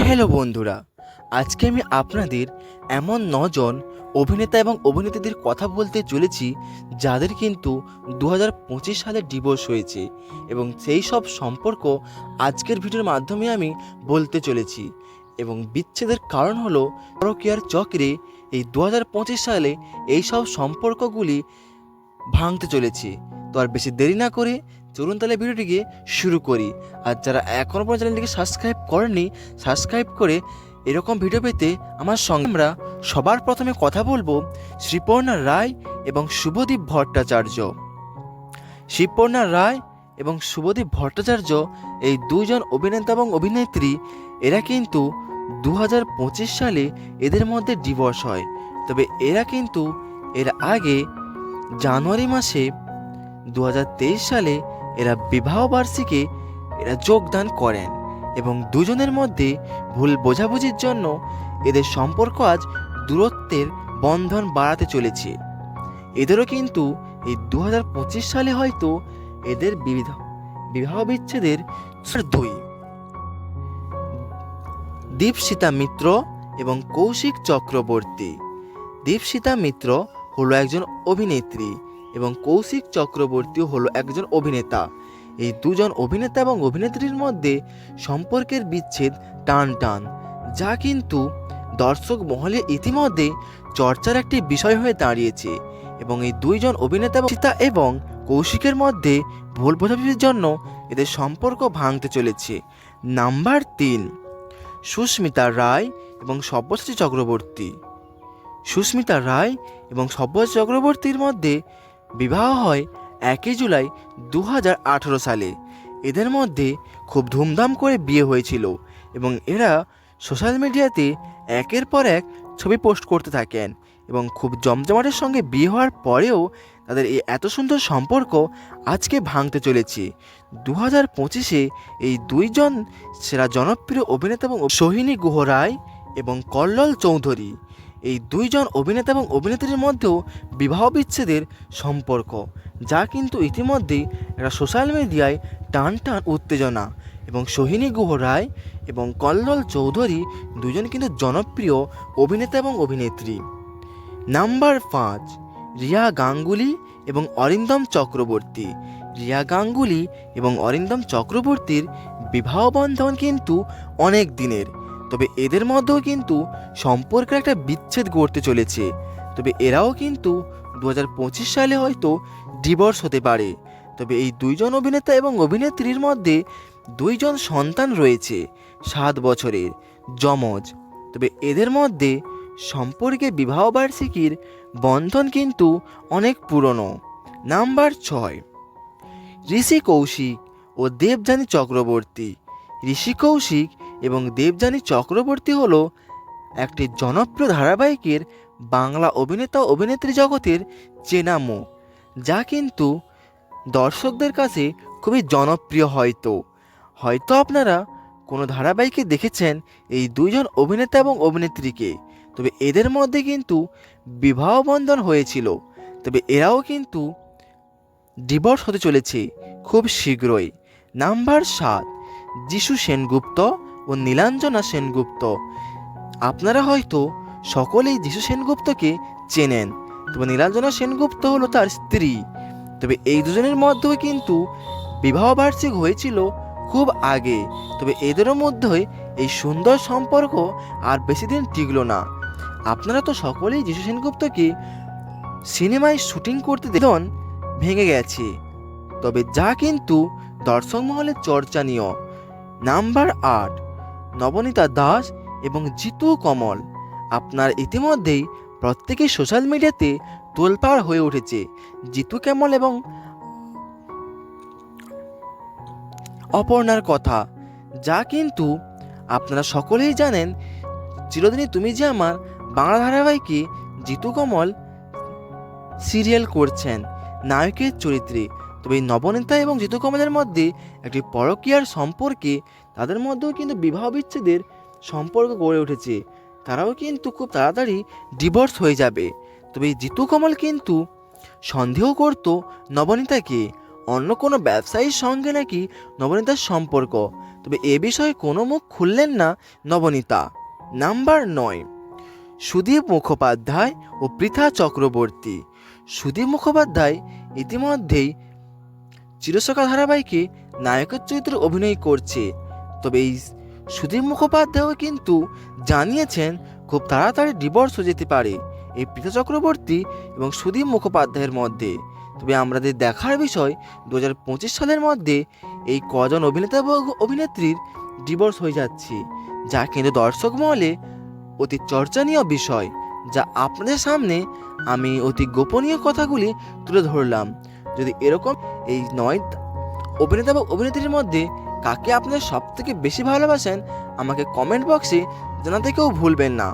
Hello বন্ধুরা, আজকে আমি আপনাদের এমন 9জন অভিনেতা এবং অভিনেত্রীদের কথা বলতে চলেছি যাদের কিন্তু 2025 সালে ডিভোর্স হয়েছে এবং সেই সব সম্পর্ক আজকের ভিডিওর মাধ্যমে আমি বলতে চলেছি। এবং বিচ্ছেদের কারণ হলো পরকীয়ার চক্রে এই 2025 সালে এই সব সম্পর্কগুলি ভাঙতে চলেছে। তো আর বেশি দেরি না করে চলুন তাহলে ভিডিওটিকে শুরু করি। আর যারা এখনও পর্যন্ত চ্যানেলটিকে সাবস্ক্রাইব করেননি, সাবস্ক্রাইব করে এরকম ভিডিও পেতে আমার সঙ্গে আমরা সবার প্রথমে কথা বলবো শ্রীপর্ণা রায় এবং শুভদীপ ভট্টাচার্য। শ্রীপর্ণা রায় এবং শুভদীপ ভট্টাচার্য এই দুজন অভিনেতা এবং অভিনেত্রী, এরা কিন্তু 2025 সালে এদের মধ্যে ডিভোর্স হয়। তবে এরা কিন্তু এর আগে জানুয়ারি মাসে 2023 সালে এরা বিবাহবার্ষিকী এরা যোগদান করেন এবং দুজনের মধ্যে ভুল বোঝাবুঝির জন্য এদের সম্পর্ক আজ দূরত্বের বন্ধন বাড়াতে চলেছে। এদেরও কিন্তু এই 2025 সালে হয়তো এদের বিবাহ বিচ্ছেদের 2। দীপশিতা মিত্র এবং কৌশিক চক্রবর্তী। দীপশিতা মিত্র হলো একজন অভিনেত্রী এবং কৌশিক চক্রবর্তীও হলো একজন অভিনেতা। এই দুজন অভিনেতা এবং অভিনেত্রীর মধ্যে সম্পর্কের বিচ্ছেদ টান, যা কিন্তু দর্শক মহলে ইতিমধ্যে চর্চার একটি বিষয় হয়ে দাঁড়িয়েছে। এবং এই দুইজন অভিনেতা সীতা এবং কৌশিকের মধ্যে ভুল বোঝাবুঝির জন্য এদের সম্পর্ক ভাঙতে চলেছে। নাম্বার 3, সুস্মিতা রায় এবং সব্যসাচী চক্রবর্তী। সুস্মিতা রায় এবং সব্যসাচী চক্রবর্তীর মধ্যে বিবাহ হয় 1 জুলাই 2018 সালে। এদের মধ্যে খুব ধুমধাম করে বিয়ে হয়েছিল এবং এরা সোশ্যাল মিডিয়াতে একের পর এক ছবি পোস্ট করতে থাকেন এবং খুব জমজমাটের সঙ্গে বিয়ে হওয়ার পরেও তাদের এই এত সুন্দর সম্পর্ক আজকে ভাঙতে চলেছে। 2025-এ এই দুইজন সেরা জনপ্রিয় অভিনেতা এবং সোহিনী গুহ রায় এবং কল্লোল চৌধুরী, এই দুইজন অভিনেতা এবং অভিনেত্রীর মধ্যেও বিবাহ বিচ্ছেদের সম্পর্ক, যা কিন্তু ইতিমধ্যেই একটা সোশ্যাল মিডিয়ায় টান উত্তেজনা। এবং সোহিনী গুহ রায় এবং কল্লোল চৌধুরী দুজন কিন্তু জনপ্রিয় অভিনেতা এবং অভিনেত্রী। নাম্বার 5, রিয়া গাঙ্গুলি এবং অরিন্দম চক্রবর্তী। রিয়া গাঙ্গুলি এবং অরিন্দম চক্রবর্তীর বিবাহ বন্ধন কিন্তু অনেক দিনের, তবে এদের মধ্যেও কিন্তু সম্পর্কের একটা বিচ্ছেদ ঘটতে চলেছে। তবে এরাও কিন্তু 2025 সালে হয়তো ডিভোর্স হতে পারে। তবে এই দুইজন অভিনেতা এবং অভিনেত্রীর মধ্যে দুইজন সন্তান রয়েছে 7 বছরের যমজ। তবে এদের মধ্যে সম্পর্কে বিবাহবার্ষিকীর বন্ধন কিন্তু অনেক পুরনো। নাম্বার 6, ঋষি কৌশিক ও দেবযানী চক্রবর্তী। ঋষি কৌশিক এবং দেবযানী চক্রবর্তী হলো একটি জনপ্রিয় ধারাবাহিকের বাংলা অভিনেতা অভিনেত্রী জগতের চেনা মুখ, যা কিন্তু দর্শকদের কাছে খুবই জনপ্রিয়। হয়তো আপনারা কোনো ধারাবাহিকে দেখেছেন এই দুইজন অভিনেতা এবং অভিনেত্রীকে। তবে এদের মধ্যে কিন্তু বিবাহ বন্ধন হয়েছিল। তবে এরাও কিন্তু ডিভোর্স হতে চলেছে খুব শীঘ্রই। নাম্বার 7, যিশু সেনগুপ্ত ও নীলাঞ্জনা সেনগুপ্ত। আপনারা হয়তো সকলেই যিশু সেনগুপ্তকে চেনেন, তবে নীলাঞ্জনা সেনগুপ্ত হলো তার স্ত্রী। তবে এই দুজনের মধ্যেও কিন্তু বিবাহবার্ষিকী হয়েছিল খুব আগে। তবে এদেরও মধ্যে এই সুন্দর সম্পর্ক আর বেশি দিন টিকলো না। আপনারা তো সকলেই যিশু সেনগুপ্তকে সিনেমায় শুটিং করতে দেখুন ভেঙে গেছে, তবে যা কিন্তু দর্শক মহলে চর্চনীয়। নাম্বার 8, নবনীতা দাস এবং জিতু কমল। আপনার ইতিমধ্যেই প্রত্যেকেই সোশ্যাল মিডিয়াতে তোলপাড় হয়ে উঠেছে জিতু কমল এবং অপর্ণার কথা, যা কিন্তু আপনারা সকলেই জানেন। চিরদিনই তুমি যে আমার বাংলা ধারাবাহিকে জিতু কমল সিরিয়াল করছেন নায়কের চরিত্রে। তবে এই নবনীতা এবং জিতু কমলের মধ্যে একটি পরকীয়ার সম্পর্কে তাদের মধ্যেও কিন্তু বিবাহ বিচ্ছেদের সম্পর্ক গড়ে উঠেছে। তারাও কিন্তু খুব তাড়াতাড়ি ডিভোর্স হয়ে যাবে। তবে এই জিতু কমল কিন্তু সন্দেহ করত নবনীতাকে অন্য কোনো ব্যবসায়ীর সঙ্গে নাকি নবনীতার সম্পর্ক, তবে এ বিষয়ে কোনো মুখ খুললেন না নবনীতা। নাম্বার 9, সুদীপ মুখোপাধ্যায় ও পৃথা চক্রবর্তী। সুদীপ মুখোপাধ্যায় ইতিমধ্যেই চিরসখা ধারাবাহিকে নায়কের চরিত্রে অভিনয় করছে, তবে এই সুদীপ মুখোপাধ্যায়ও কিন্তু জানিয়েছেন খুব তাড়াতাড়ি ডিভোর্স হয়ে যেতে পারে এই পৃথা চক্রবর্তী এবং সুদীপ মুখোপাধ্যায়ের মধ্যে। তবে আমাদের দেখার বিষয় 2025 সালের মধ্যে এই কজন অভিনেতা এবং অভিনেত্রীর ডিভোর্স হয়ে যাচ্ছে, যা কিন্তু দর্শক মহলে অতি চর্চনীয় বিষয়, যা আপনাদের সামনে আমি অতি গোপনীয় কথাগুলি তুলে ধরলাম। যদি এরকম এই 9 অভিনেতা বা অভিনেত্রীর মধ্যে কাকে আপনারা সব থেকে বেশি ভালোবাসেন আমাকে কমেন্ট বক্সে জানাতে কেউ ভুলবেন না।